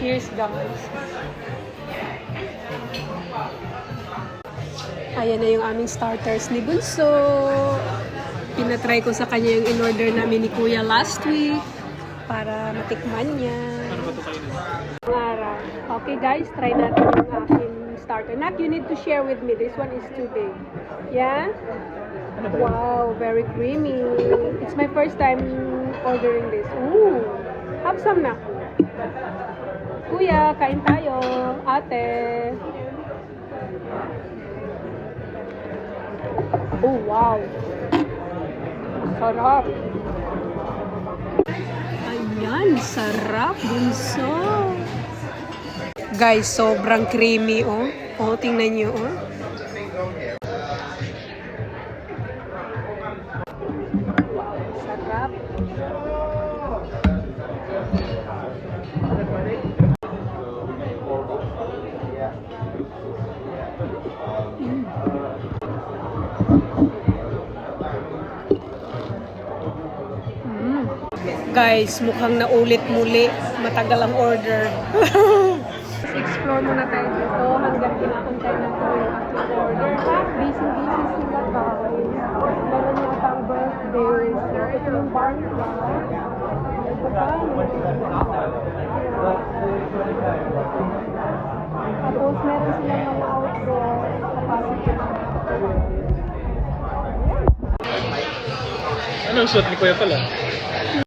Cheers, guys. Ayan na yung aming starters ni Bunso. Pinatry ko sa kanya yung in-order namin ni Kuya last week para matikman niya. Ano ba ito kayo? Araw. Okay guys, try natin yung aking starter. Nak, you need to share with me. This one is too big. Yeah? Wow, very creamy. It's my first time ordering this. Ooh, have some na. Kuya, kain tayo. Ate. Oh, wow. Sarap. Ayan, sarap. Bunso. Guys, sobrang creamy, oh. Oh, tingnan nyo, oh. Wow, sarap. Guys, mukhang naulit muli. Matagal ang order. Explore muna tayo dito hanggang kinakantay na ko yung aking order. Ha? Busy-busy sila guys. Meron yata ang birthday. So, ito yung bar nila. Ito pa. Tapos, meron silang mga outdoor capacity. Anong suot ni Kuya pala?